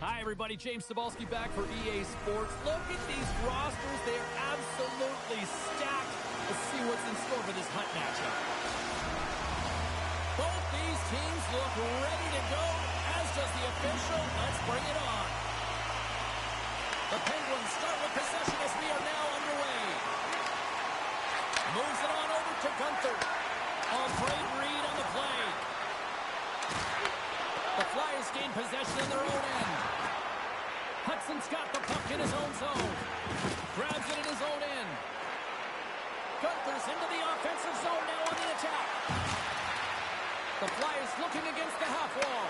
Hi, everybody. James Cebulski back for EA Sports. Look at these rosters. They are absolutely stacked. Let's see what's in store for this Hut matchup. Both these teams look ready to go, as does the official. Let's bring it on. The Penguins start with possession as we are now underway. Moves it on over to Gunther. Oh, great read on the play. The Flyers gain possession in their own end. Hudson's got the puck in his own zone. Grabs it in his own end. Gunther's into the offensive zone now on the attack. The Flyers looking against the half wall.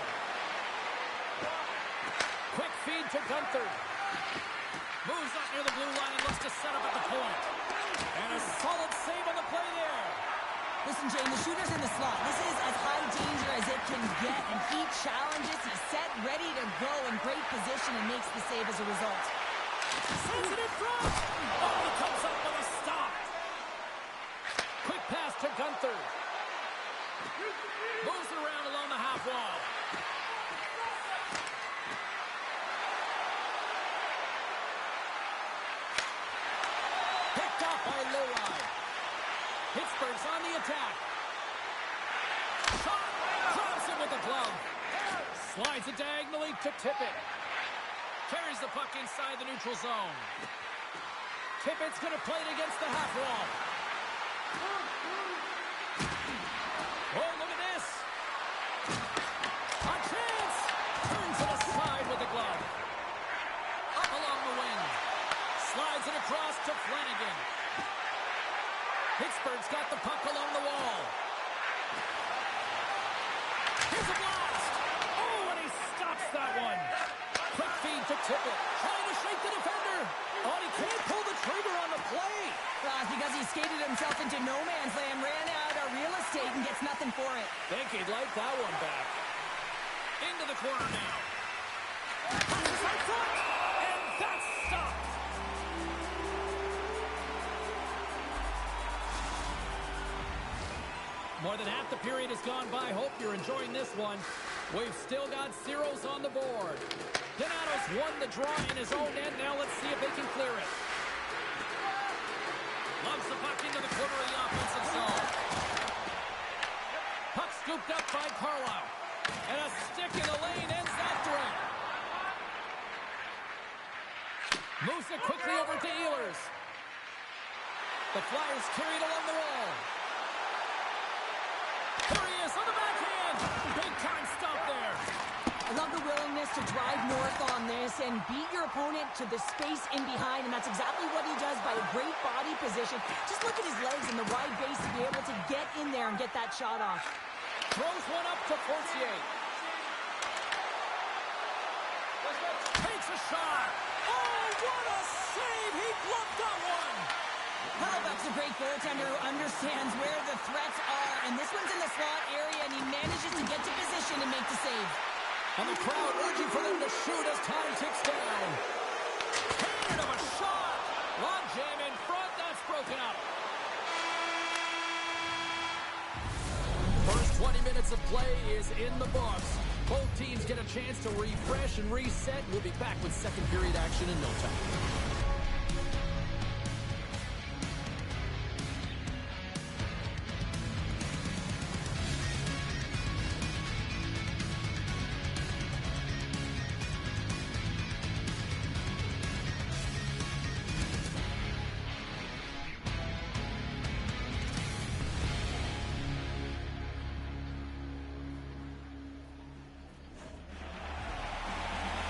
Quick feed to Gunther. Moves up near the blue line and looks to set up at the point. And a solid save on the play there. Listen, Jane, the shooter's in the slot. This is as high danger as it can get, and he challenges. He's set, ready to go in great position, and makes the save as a result. Sends it in front. Oh, he comes up with a stop. Quick pass to Gunther. Moves it around along the half wall. Picked off by Lowry. Pittsburgh's on the attack. Shot! Drops it with the glove. Slides it diagonally to Tippett. Carries the puck inside the neutral zone. Tippett's going to play it against the half wall. Oh, look at this. A chance! Turns it aside with the glove. Up along the wing. Slides it across to Flanagan. Pittsburgh's got the puck along the wall. Here's a blast. Oh, and he stops that one. Quick feed to Tippett. Trying to shake the defender. Oh, and he can't pull the trigger on the play. Because he skated himself into no man's land, ran out of real estate, and gets nothing for it. Think he'd like that one back. Into the corner now. Passes right foot. And that's stopped. More than half the period has gone by. Hope you're enjoying this one. We've still got zeros on the board. Donato's won the draw in his own end. Now let's see if they can clear it. Loves the puck into the corner of the offensive zone. Puck scooped up by Carlisle. And a stick in the lane ends that threat. Moves it quickly over to Ehlers. The Flyers carried along the wall. There he is on the backhand. Big time stop there. I love the willingness to drive north on this and beat your opponent to the space in behind, and that's exactly what he does by a great body position. Just look at his legs and the wide base to be able to get in there and get that shot off. Throws one up to Fortier. Takes a shot. Oh, what a save. He bluffed that one. Hellebuyck's a great goaltender who understands where the threats are, and this one's in the slot area, and he manages to get to position and make the save. And the crowd urging for them to shoot as time ticks down. Hand of a shot. Log jam in front. That's broken up. First 20 minutes of play is in the books. Both teams get a chance to refresh and reset. We'll be back with second period action in no time.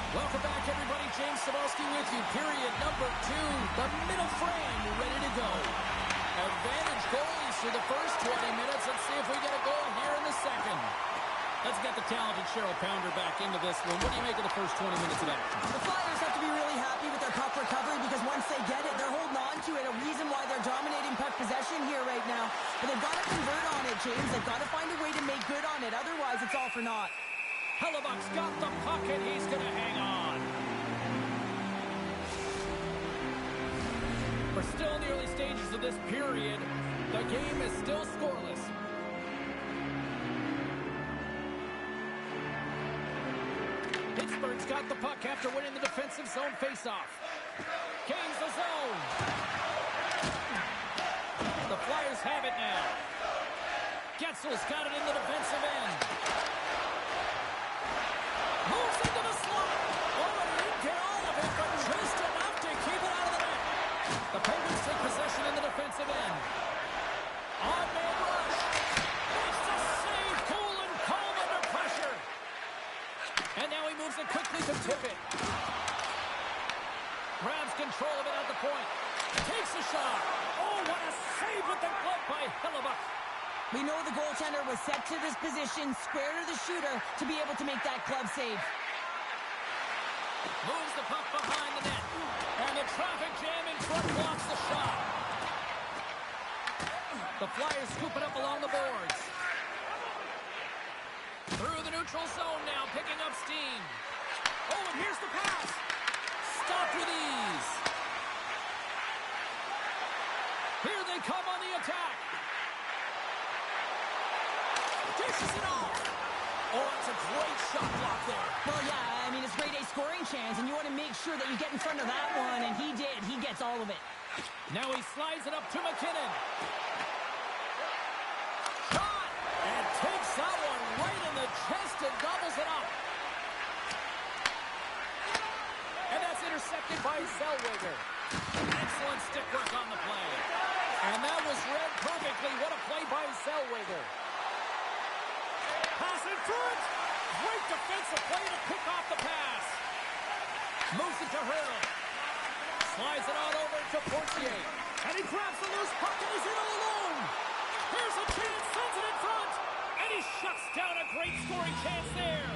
Welcome back, everybody. James Cebulski with you. Period number 2. The middle frame ready to go. Advantage goalies for the first 20 minutes. Let's see if we get a goal here in the second. Let's get the talented Cheryl Pounder back into this one. What do you make of the first 20 minutes of action? The Flyers have to be really happy with their puck recovery because once they get it, they're holding on to it. A reason why they're dominating puck possession here right now. But they've got to convert on it, James. They've got to find a way to make good on it. Otherwise, it's all for naught. Hellebuyck's got the puck, and he's going to hang on. We're still in the early stages of this period. The game is still scoreless. Pittsburgh's got the puck after winning the defensive zone faceoff. Gains the zone. The Flyers have it now. Getzel's got it in the defensive end. Moves into the slot. Oh, and he didn't get all of it, but just enough to keep it out of the net. The Penguins take possession in the defensive end. On-man rush. Makes the save. Cool and calm under pressure. And now he moves it quickly to tip it. Grabs control of it at the point. Takes a shot. Oh, what a save with the glove by Hellebuck. We know the goaltender was set to this position, square to the shooter, to be able to make that glove save. Moves the puck behind the net. And the traffic jam in front blocks the shot. The Flyers scoop it up along the boards. Through the neutral zone now, picking up steam. Oh, and here's the pass. Stopped with ease. Here they come on the attack. Dishes it off. Oh, that's a great shot block there. Well, yeah, I mean, it's grade A scoring chance, and you want to make sure that you get in front of that one, and he did. He gets all of it. Now he slides it up to McKinnon. Shot! And takes that one right in the chest and gobbles it up. And that's intercepted by Zellweger. Excellent stick work on the play. And that was read perfectly. What a play by Zellweger. Pass in front. Great defensive play to pick off the pass. Moves it to Hurl. Slides it on over to Portier. And he grabs the loose puck and he's in all alone. Here's a chance. Sends it in front. And he shuts down a great scoring chance there.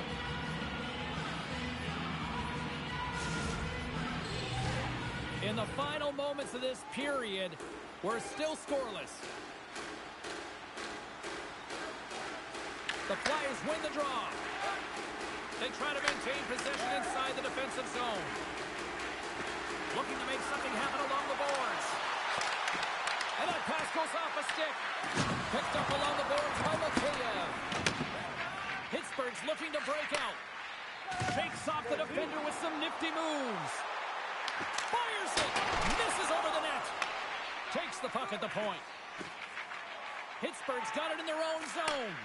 In the final moments of this period, we're still scoreless. The Flyers win the draw. They try to maintain possession inside the defensive zone. Looking to make something happen along the boards. And that pass goes off a stick. Picked up along the boards by Mikheyev. Pittsburgh's looking to break out. Shakes off the defender with some nifty moves. Fires it. Misses over the net. Takes the puck at the point. Pittsburgh's got it in their own zone.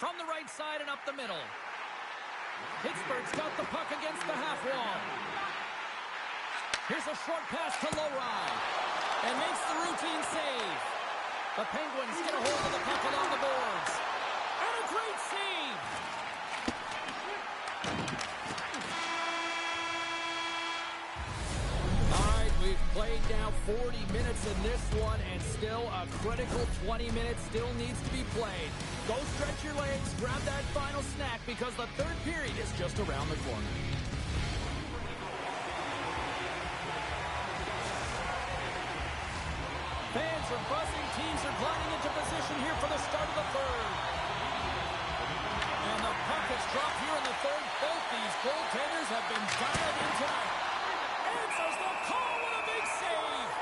From the right side and up the middle. Pittsburgh's got the puck against the half wall. Here's a short pass to Lowry. And makes the routine save. The Penguins get a hold of the puck along the boards. And a great save. We've played now 40 minutes in this one, and still a critical 20 minutes still needs to be played. Go stretch your legs, grab that final snack, because the third period is just around the corner. Fans are buzzing. Teams are gliding into position here for the start of the third. And the puck is dropped here in the third. Both these goaltenders have been dialed in tonight. Answers the call with a big save.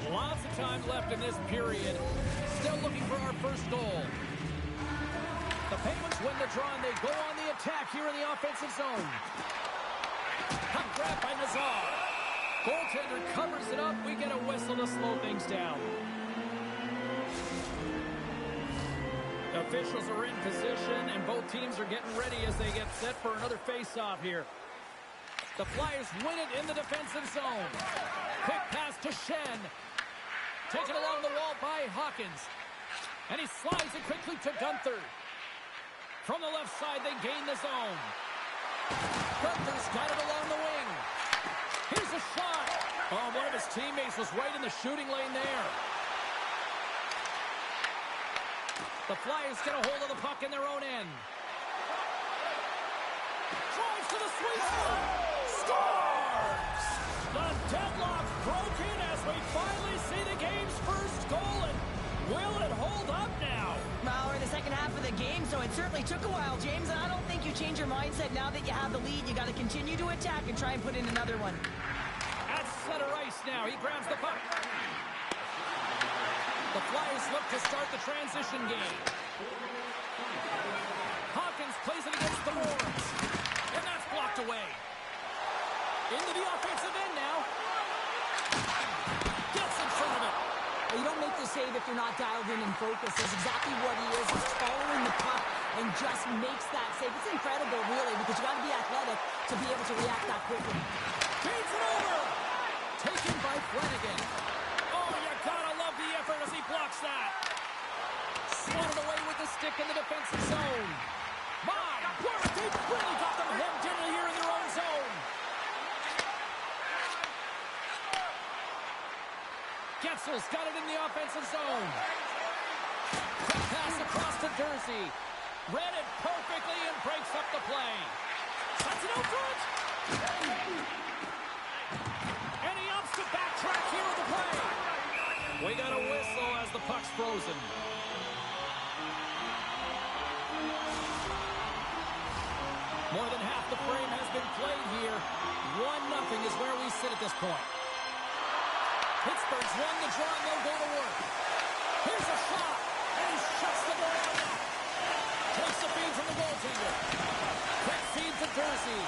Lots of time left in this period. Still looking for our first goal. The Penguins win the draw and they go on the attack here in the offensive zone. Puck grab by Nazar. Goaltender covers it up. We get a whistle to slow things down. Officials are in position, and both teams are getting ready as they get set for another face-off here. The Flyers win it in the defensive zone. Quick pass to Shen. Taken along the wall by Hawkins. And he slides it quickly to Gunther. From the left side, they gain the zone. Gunther's got it along the wing. Here's a shot. Oh, one of his teammates was right in the shooting lane there. The Flyers get a hold of the puck in their own end. Drives to the sweet spot. Scores! The deadlock broken as we finally see the game's first goal. And will it hold up now? Well, we're in the second half of the game, so it certainly took a while, James. And I don't think you change your mindset now that you have the lead. You got to continue to attack and try and put in another one. At center ice now. He grabs the puck. The Flyers look to start the transition game. Hawkins plays it against the boards. And that's blocked away. Into the offensive end now. Gets in front of it. You don't make the save if you're not dialed in and focused. That's exactly what he is. He's following the puck and just makes that save. It's incredible, really, because you got to be athletic to be able to react that quickly. Feeds it over. Taken by Flanagan. Oh, you gotta love the effort as he blocks that. Slotted away with the stick in the defensive zone. My word, they really got them hemmed in here in their own zone. Getzel's got it in the offensive zone. Quick pass across to Jersey. Read it perfectly and breaks up the play. Sets it out front. And he opts to backtrack here with the play. We got a whistle as the puck's frozen. More than half the frame has been played here. 1-0 is where we sit at this point. Pittsburgh's won the draw, and they'll go to work. Here's a shot, and he shuts the ball out. Takes the feed from the goaltender. Quick feed to Jersey.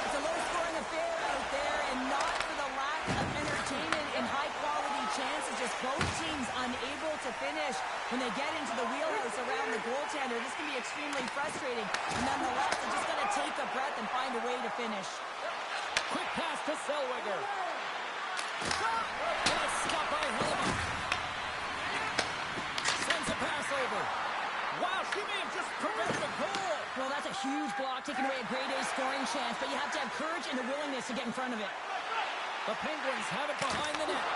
It's a low-scoring affair out there, and not for the lack of entertainment and high-quality chances. Just both teams unable to finish when they get into the wheelhouse around the goaltender. This can be extremely frustrating. And nonetheless, they just got to take a breath and find a way to finish. Quick pass to Zellweger. And it's stopped by Hellebuck. Sends a pass over. Wow, she may have just prevented a goal. Well, that's a huge block, taking away a grade A scoring chance, but you have to have courage and the willingness to get in front of it. The Penguins have it behind the net.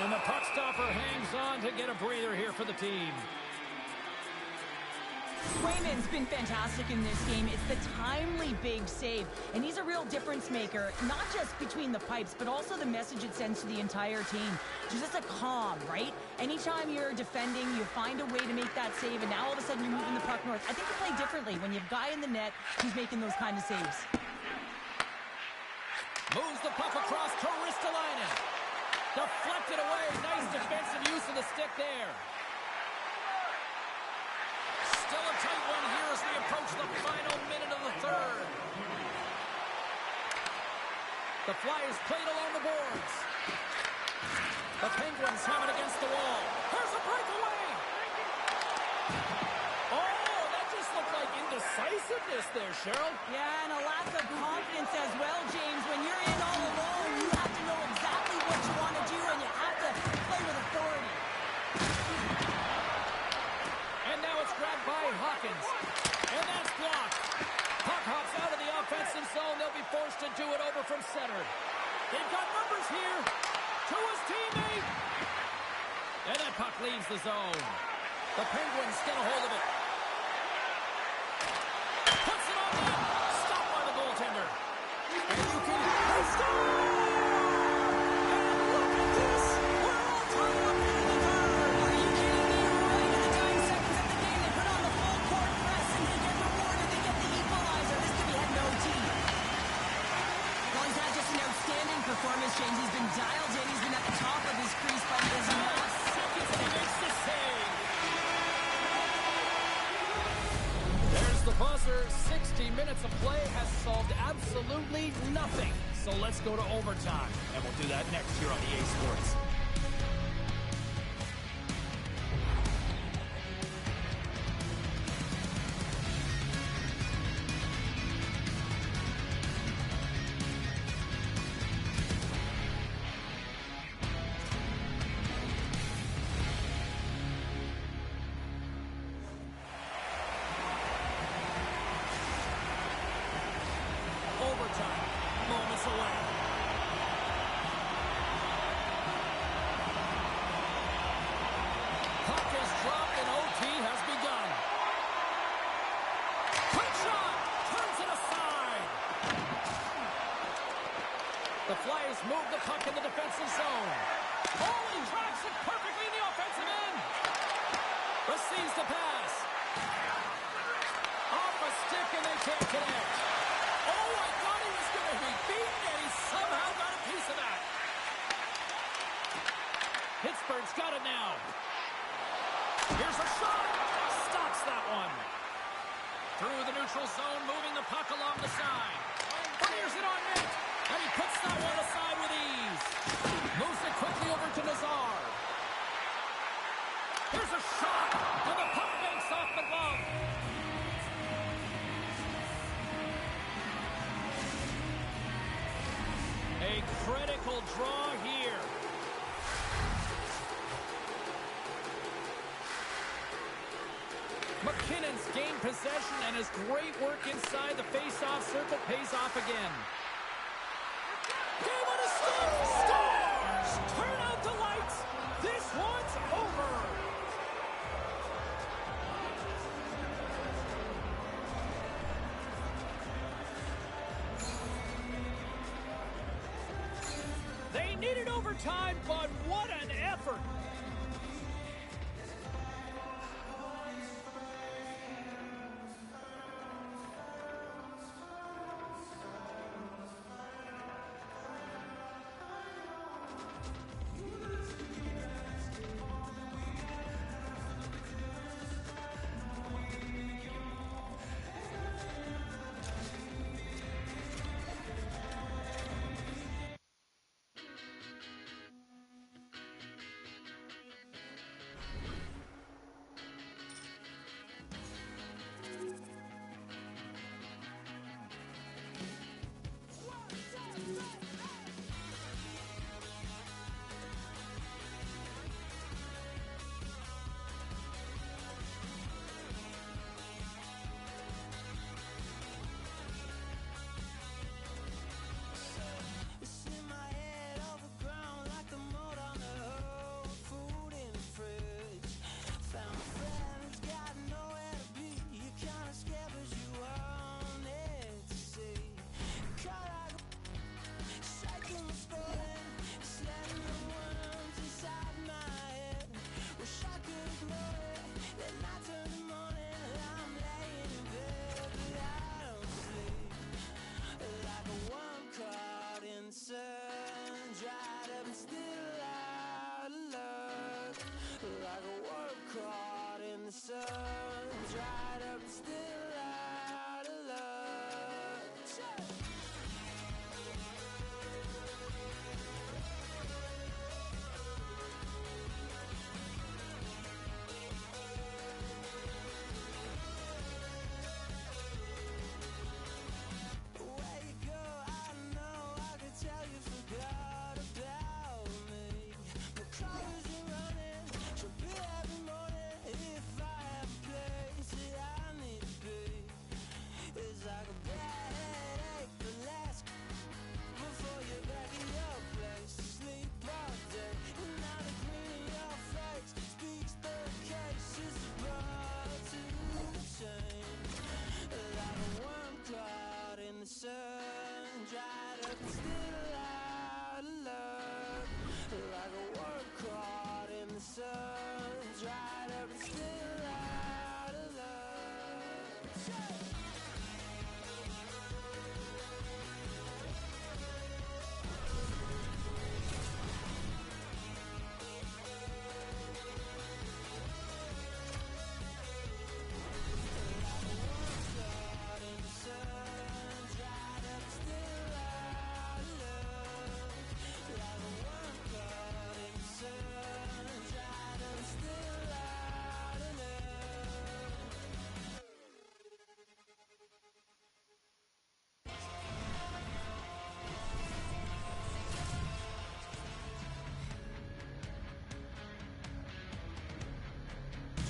And the puck stopper hangs on to get a breather here for the team. Swayman's been fantastic in this game. It's the timely big save, and he's a real difference maker, not just between the pipes, but also the message it sends to the entire team. Just a calm, right? Anytime you're defending, you find a way to make that save, and now all of a sudden you're moving the puck north. I think you play differently when you have a guy in the net who's making those kind of saves. Moves the puck across to Ristolainen. Deflected away. Nice defensive use of the stick there. Still a tight one here as we approach the final minute of the third. The Flyers played along the boards. The Penguins have it against the wall. Here's a breakaway. Oh, that just looked like indecisiveness there, Cheryl. Yeah, and a lack of confidence as well, James. When you're in all alone, you have to know exactly what you want to do, and you have to play with authority. And now it's grabbed by Hawkins. And that's blocked. Puck hops out of the offensive zone. They'll be forced to do it over from center. They've got numbers here. To his teammate. And that puck leaves the zone. The Penguins get a hold of it. Puts it on net. Stopped by the goaltender. And you can... Performance, James. He's been dialed in. He's been at the top of his crease, but he is not. Seconds and he makes the save. There's the buzzer. 60 minutes of play has solved absolutely nothing. So let's go to overtime. And we'll do that next here on EA Sports. Overtime, moments away. Puck is dropped and OT has begun. Quick shot, turns it aside. The Flyers move the puck in the defensive zone. Foley tracks it perfectly in the offensive end. Receives the pass. Off a stick and they can't connect. Oh, I thought he was going to be beaten, and he somehow got a piece of that. Pittsburgh's got the side. Fires it on net. And he puts that one aside with ease. Moves it quickly over to Nazar. Here's a shot. And the puck banks off the glove. A critical draw here. McKinnon's gained possession, and his great work inside the face-off circle pays off again. Game on a stick! Scores! Turn out the lights! This one's over! They needed overtime, but what an effort!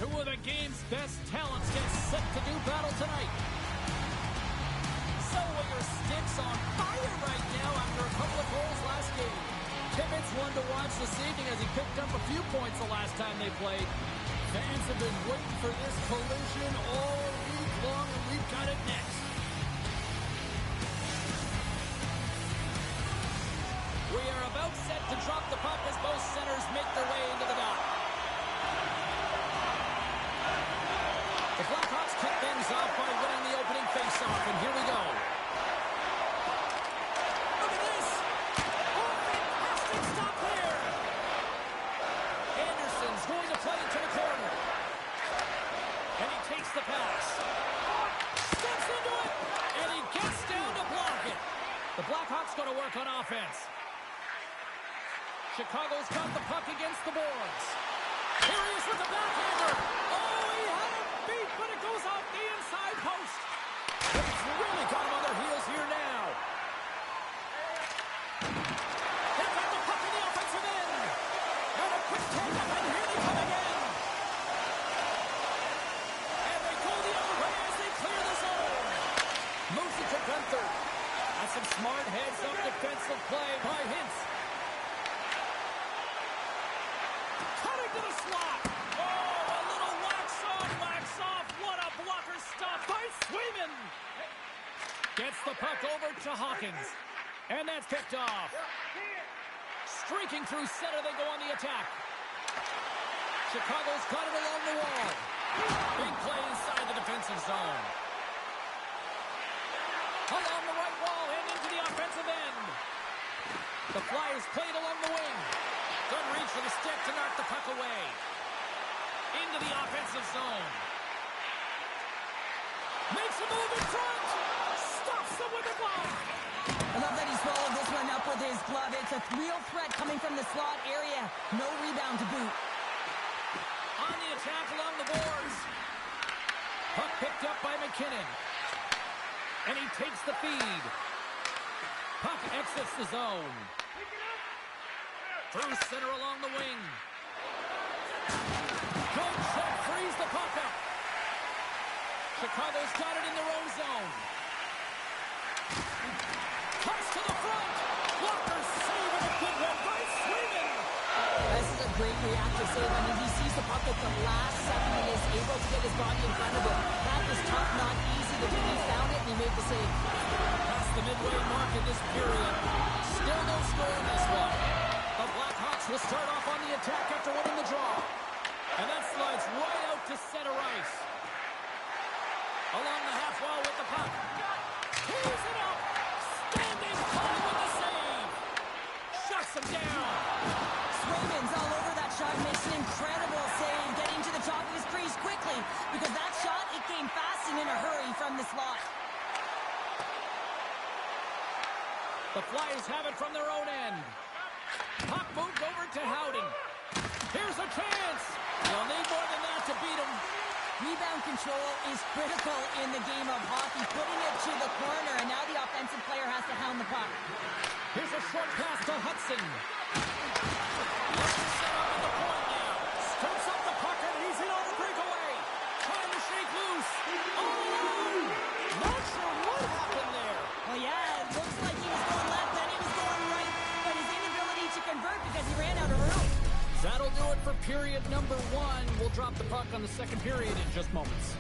Two of the game's best talents get set to do battle tonight. So are your sticks on fire right now after a couple of goals last game. Tippett's one to watch this evening as he picked up a few points the last time they played. Fans have been waiting for this collision all week long, and we've got it next. We are about set to drop the puck as both centers make their way into the dot. The Blackhawks kick things off by winning the opening faceoff, and here we go. Look at this! Oh, fantastic stop here! Anderson's going to play into the corner. And he takes the pass. Steps into it, and he gets The Blackhawks going to work on offense. Chicago's got the puck against the boards. Here he is with the backhander. Oh, he had it beat, but it goes off the inside post. He's really got him on their heels here now. They've got the puck in the offensive end. And a quick tap-up, and here they come again. And they go the other way as they clear the zone. Moves it to Gunther. That's some smart heads-up defensive play by Hintz. Cutting to the slot. Oh, a little wax off. What a blocker stop by Swayman. Gets the puck over to Hawkins. And that's picked off. Streaking through center, they go on the attack. Chicago's got it along the wall. Big play inside the defensive zone. Along the right wall and into the offensive end. The Flyers played along the wing. Good reach for the stick to knock the puck away. Into the offensive zone. Makes a move in front. Stops them with a glove. I love that he swallowed this one up with his glove. It's a real threat coming from the slot area. No rebound to boot. On the attack along the boards. Puck picked up by McKinnon. And he takes the feed. Puck exits the zone. Through center along the wing. Good check, frees the puck up. Chicago's got it in their own zone. Cuts to the front. Blocker save and a good one by Swayman. This is a great reactive save. I mean, he sees the puck at the last second and is able to get his body in front of it. That is tough, not easy to do. He found it and he made the save. Past the midway mark in this period. Still no score in this one. The Blackhawks will start off on the attack after winning the draw. And that slides right out to center ice. Along the half wall with the puck. Pulls it up. Standing tall with the save. Shuts him down. Swayman's all over that shot. Makes an incredible save. Getting to the top of his crease quickly. Because that shot, it came fast and in a hurry from the slot. The Flyers have it from their own end. Puck moved over to Howden. Here's a chance. They'll need more than that to beat him. Rebound control is critical in the game of hockey. Putting it to the corner, and now the offensive player has to hound the puck. Here's a short pass to Hudson. Looks to set up at the point now. Scoops up the puck, and he's in on the breakaway. Trying to shake loose. Oh! Not sure what happened there. Well, yeah, it looks like he was going left, then he was going right. But his inability to convert because he ran out of room. That'll do it for period number 1. We'll drop the puck on the second period in just moments.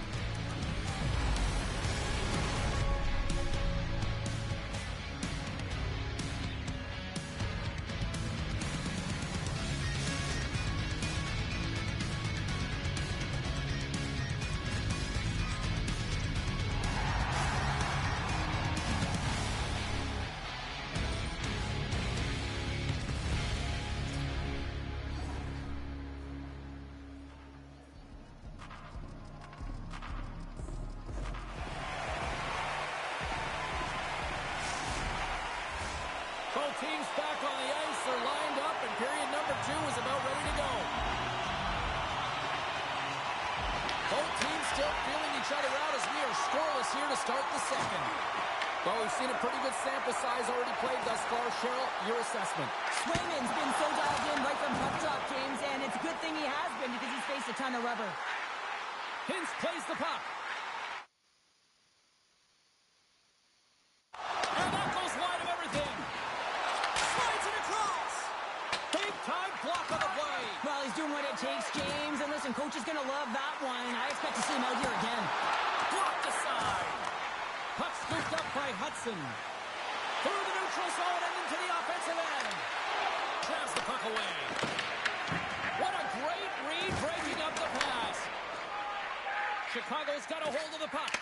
Both teams back on the ice. They're lined up, and period number 2 is about ready to go. Both teams still feeling each other out as we are scoreless here to start the second. Well, we've seen a pretty good sample size already played thus far. Cheryl, your assessment. Swayman's been so dialed in right from puck drop, James, and it's a good thing he has been because he's faced a ton of rubber. Hintz plays the puck. And that goes wide of everything. Slides it across. Big time block on the play. Well, he's doing what it takes, James, and listen, coach is going to love that one. I expect to see him out here again. Blocked aside. Puck scooped up by Hudson. Through the neutral zone and into the offensive end. Grabs the puck away. What a great read breaking up the pass. Chicago's got a hold of the puck.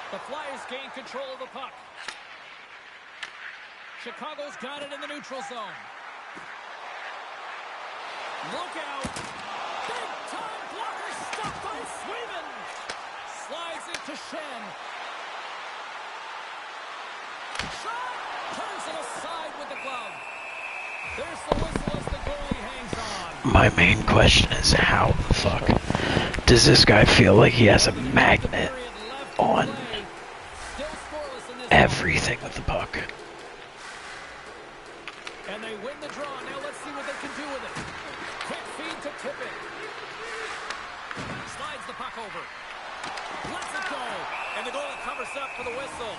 The Flyers gain control of the puck. Chicago's got it in the neutral zone. Look out. Big time blocker stopped by Swayman. Slides it to Shen. Shot! Turns it aside with the glove. There's the whistle as the goalie hangs on. My main question is, how the fuck does this guy feel like he has a magnet on everything with the puck? And they win the draw. Now let's see what they can do with it. Quick feed to tip it. Slides the puck over. Lets it go. And the goalie covers up for the whistle.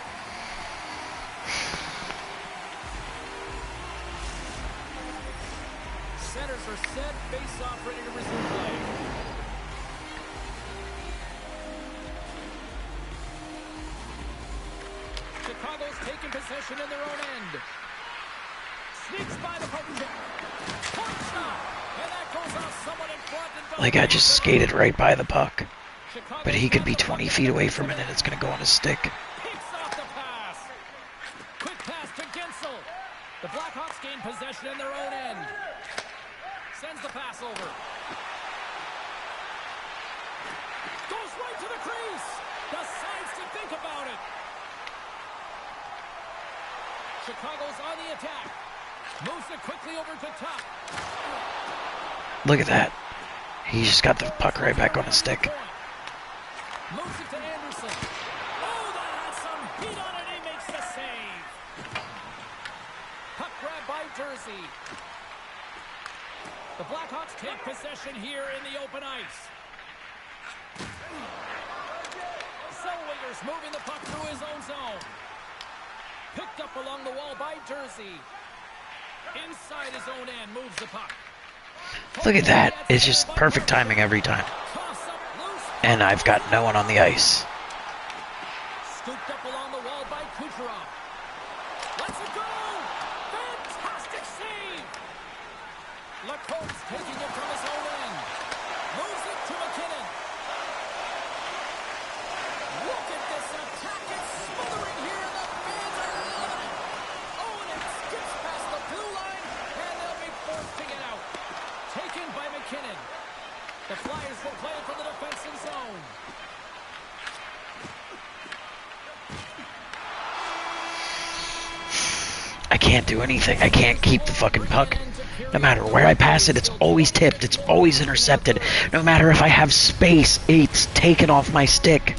Centers are set. Face-off ready to resume play. Chicago's taking possession in their own end. Sneaks by the poke check. Point shot. And that goes off someone in front. Like, I just skated right by the puck. But he could be 20 feet away from it and it's going to go on his stick. Picks off the pass. Quick pass to Gensel. The Blackhawks gain possession in their own end. Sends the pass over. Goes right to the crease. Decides to think about it. Chicago's on the attack. Moves it quickly over to top. Look at that. He just got the puck right back on his stick. Moves it to Anderson. Oh, that has some heat on it. He makes the save. Puck grab by Jersey. The Blackhawks take possession here in the open ice. Zellweger's moving the puck through his own zone. Picked up along the wall by Jersey. Inside his own end, moves the puck. Look at that. It's just perfect timing every time. And I've got no one on the ice. Scooped up along the wall by Kucherov. Let's it go! Fantastic save! Lacote's taking it from his own end. Moves it to McKinnon. Look at this attack. It's smothering here. The fans are loving it. Oh, and it skips past the blue line, and they'll be forced to get out. Taken by McKinnon. The Flyers will play it from the defensive zone. I can't do anything. I can't keep the fucking puck. No matter where I pass it, it's always tipped. It's always intercepted. No matter if I have space, it's taken off my stick.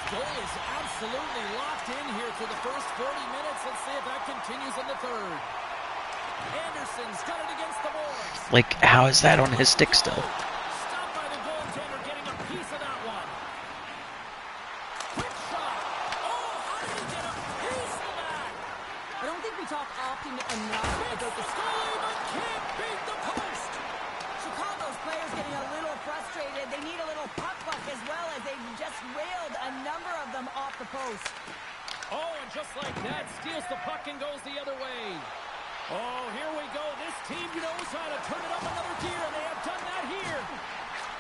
Goalies absolutely locked in here for the first 40 minutes. Let's see if that continues in the third. Anderson's got it against the boards. Like, how is that on his stick still? Stopped by the goaltender, getting a piece of that one. Quick shot. Oh, how did he get a piece of that? I don't think we talk often enough about the goalie, but can't beat the post. Chicago's players getting a little frustrated. They need a little puck luck as well, as they just railed a number of them off the post. Oh, and just like that, steals the puck and goes the other way. Oh, here we go. This team knows how to turn it up another gear, and they have done that here.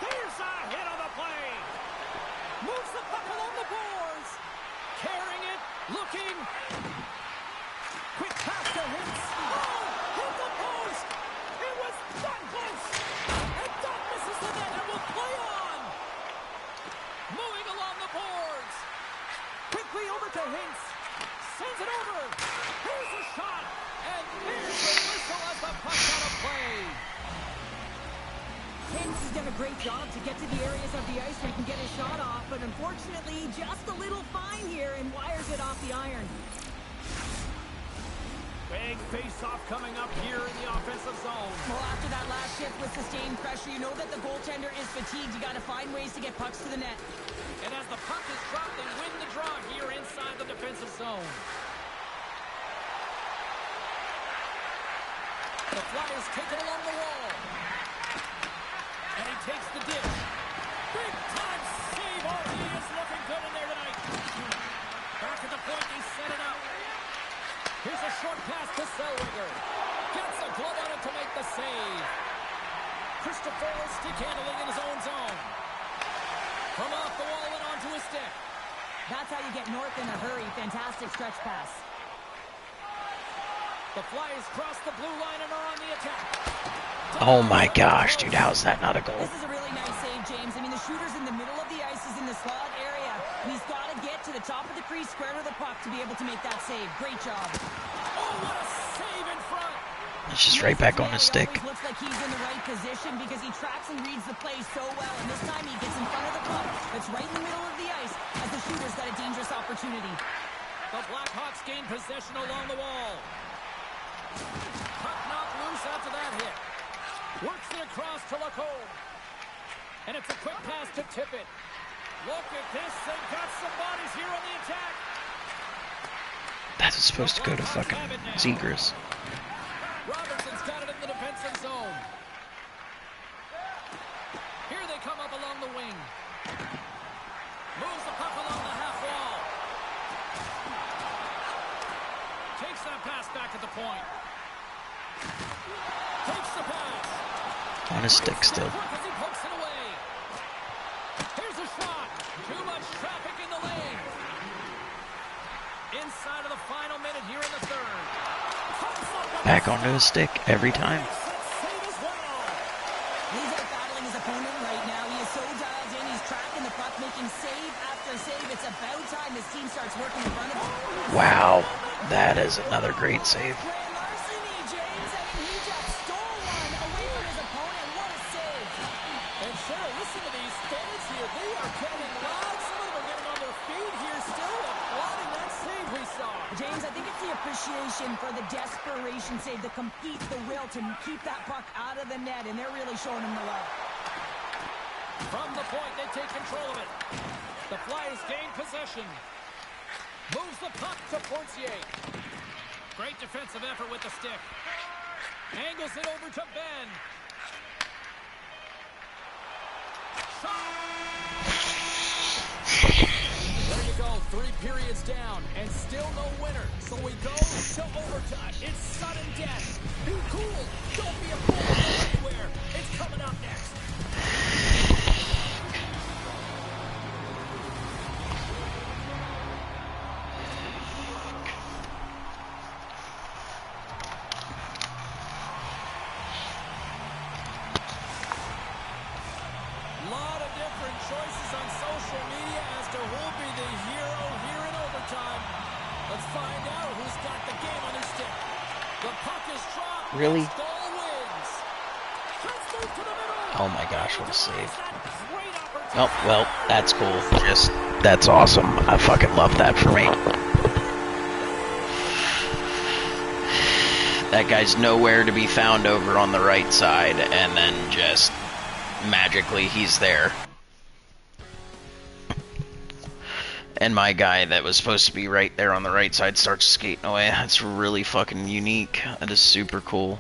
There's a hit on the play. Moves the puck along the boards. Carrying it, looking. Quick pass to Hintz. Oh, hit the post. It was that close. And that misses the net and will play on. Moving along the boards. Quickly over to Hintz. Sends it over. Here's a shot. And here's the whistle as the puck's out of play. Hintz has done a great job to get to the areas of the ice where he can get his shot off, but unfortunately, just a little fine here and wires it off the iron. Big face-off coming up here in the offensive zone. Well, after that last shift with sustained pressure, you know that the goaltender is fatigued. You got to find ways to get pucks to the net. And as the puck is dropped, they win the draw here inside the defensive zone. The Flyers take it along the wall. And he takes the dish. Big time save. Oh, he is looking good in there tonight. Back at the point, he set it up. Here's a short pass to Zellweger. Gets a glove on it to make the save. Christopher stick handling in his own zone. From off the wall and onto his stick. That's how you get north in a hurry. Fantastic stretch pass. The Flyers cross the blue line and are on the attack. Oh my gosh, dude, how's that not a goal? This is a really nice save, James. I mean, the shooter's in the middle of the ice, is in the slot area, and he's got to get to the top of the crease, square to the puck to be able to make that save. Great job. Oh, what a save in front. It's just right back on his stick. He looks like he's in the right position because he tracks and reads the play so well, and this time he gets in front of the puck. It's right in the middle of the ice as the shooter's got a dangerous opportunity. The Blackhawks gain possession along the wall. Puck knocked loose after that hit. Works it across to Lacombe. And it's a quick pass to Tippett. Look at this. They've got some bodies here on the attack. That's supposed to go to fucking Zegras. Robertson's got it in the defensive zone. Here they come up along the wing. Moves the puck along the half wall. Takes that pass back at the point. Takes the pass. On his stick still. As he pokes it away. Here's a shot. Too much traffic in the lane. Inside of the final minute here in the third. Back onto his stick every time. He's out battling his opponent right now. He is so dialed in. He's tracking the puck, making save after save. It's about time this team starts working in front of him. Wow, that is another great save. Larceny, James. I mean, he just stole one away from his opponent. What a save. And Cheryl, listen to these fans here. They are getting loud. Some of them are getting on their feet here still, applauding that save we saw. James, I think it's the appreciation for the desperation save, the compete, the will to keep that puck out of the net, and they're really showing him the love. From the point, they take control of it. The Flyers gain possession. Moves the puck to Fortier. Great defensive effort with the stick. Angles it over to Ben. There you go, 3 periods down, and still no winner. So we go to overtime. It's sudden death. Be cool. Don't be a fool. Go anywhere. It's coming up next. Lot of different choices on social media as to who'll be the hero here in overtime. Let's find out who's got the game on their stick. The puck is dropped. Really? Goal wins. Transfer to the middle. Oh my gosh, what a save. Great opportunity. Oh, well, that's cool. Just, that's awesome. I fucking love that for me. That guy's nowhere to be found over on the right side, and then just magically he's there. And my guy that was supposed to be right there on the right side starts skating away. That's really fucking unique. That is super cool.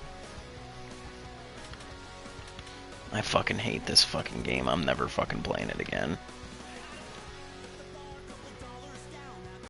I fucking hate this fucking game. I'm never fucking playing it again.